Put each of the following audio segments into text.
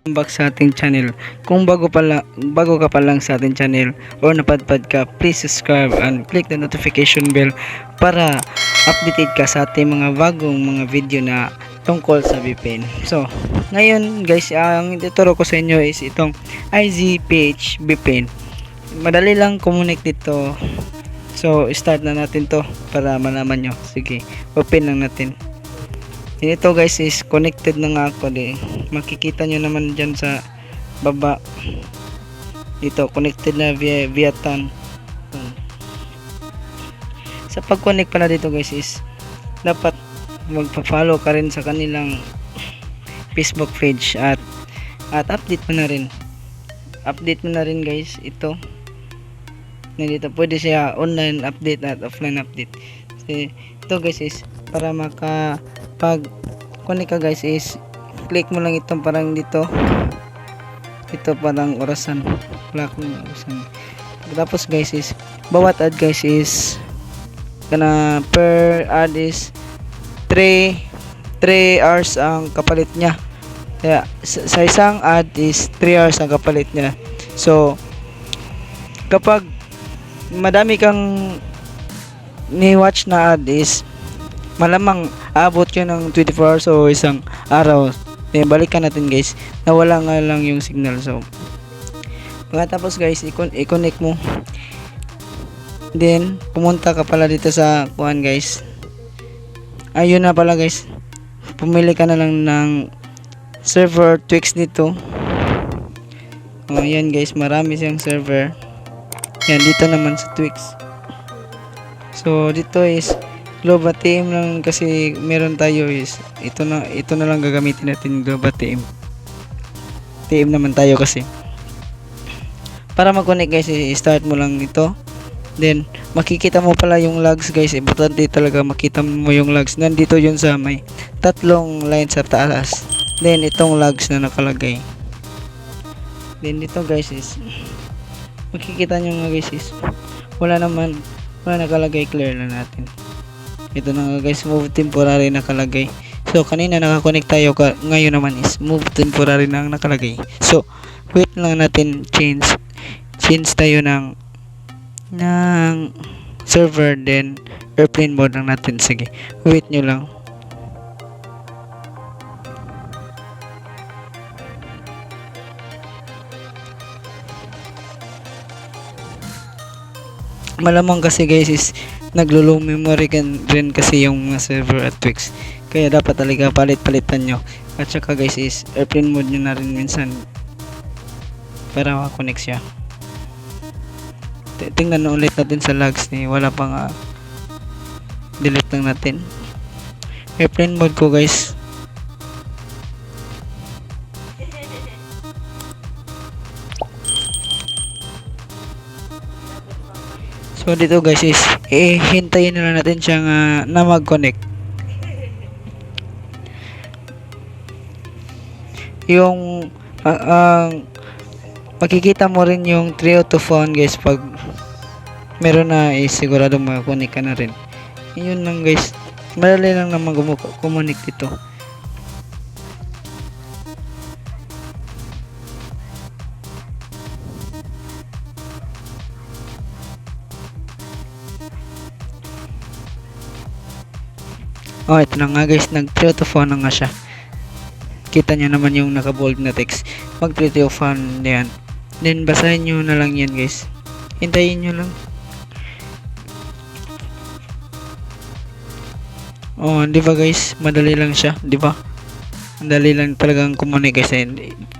Back sa ating channel. Kung bago ka pa lang sa ating channel or napadpad ka, please subscribe and click the notification bell para updated ka sa ating mga bagong mga video na tungkol sa VPN. So, ngayon guys, ang ituturo ko sa inyo is itong IZPH VPN. Madali lang connect dito. So, start na natin to para malaman nyo. Sige, open lang natin. Ito guys is connected na nga ako makikita nyo naman dyan sa baba dito, connected na via TAN. Sa pag-connect pala dito guys is dapat magpa-follow ka rin sa kanilang Facebook page at update mo na rin guys. Ito nandito pwede siya online update at offline update. Ito guys is para pag connect ka guys is click mo lang itong parang dito, ito parang orasan, tapos guys is bawat ad guys is per ad is 3 hours ang kapalit niya. Kaya sa isang ad is 3 hours ang kapalit niya. So kapag madami kang ni-watch na ad is malamang abot yun ng 24 hours o isang araw. Balikan natin guys, nawala nga lang yung signal. So pagkatapos guys i-connect mo, then pumunta ka pala dito sa kuhan guys. Ayun na pala guys, pumili ka na lang ng server Twix dito. Ayan guys, marami siyang server. Yan dito naman sa Twix. So dito is Global TM lang kasi meron tayo is ito na lang gagamitin natin, Global TM. TM naman tayo kasi. Para mag-connect guys, i-start mo lang ito. Then makikita mo pala yung logs guys. Importante talaga makita mo yung logs. Nandito yun sa may tatlong line sa taas. Then itong logs na nakalagay. Then dito guys is makikita nyo nga guys is wala nakalagay, clear na natin. Ito na nga guys, move temporary nakalagay. So kanina nakakonect tayo, ngayon naman is move temporary na nakalagay. So wait lang natin, change tayo ng server, then airplane mode lang natin. Sige, wait nyo lang. Malamang kasi guys is naglo-low memory rin kasi yung mga server at Twix, kaya dapat talaga palitan nyo. At saka guys is airplane mode nyo na rin minsan para makakonect siya. Tingnan na ulit natin sa logs ni wala pang delete lang natin. Airplane mode ko guys. So dito guys is hintayin na natin siyang na mag-connect. Yung makikita mo rin yung 3 out of 1 guys pag meron na sigurado mag-connect ka na rin. Yun lang guys, madali lang naman connect dito. Ito na nga guys, nag 3 out of 1 na nga siya. Kita nyo naman yung naka-bold na text. Mag 3 out of 1 yan. Then basahin nyo na lang yan guys. Hintayin nyo lang. Di ba guys, madali lang siya, di ba? Madali lang talagang kumunik guys.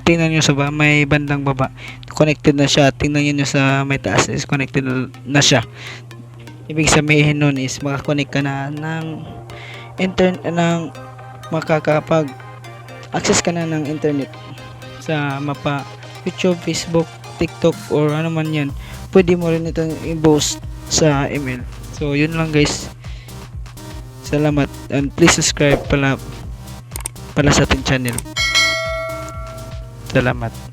Tingnan nyo sa may bandang baba, connected na siya. Tingnan nyo sa may taas is connected na siya. Ibig sabihin nun is makakonect ka na ng internet, makakapag access ka na ng internet sa mapa YouTube, Facebook, TikTok or ano man yan. Pwede mo rin itong i-post sa email. So yun lang guys, salamat and please subscribe pala sa ating channel. Salamat.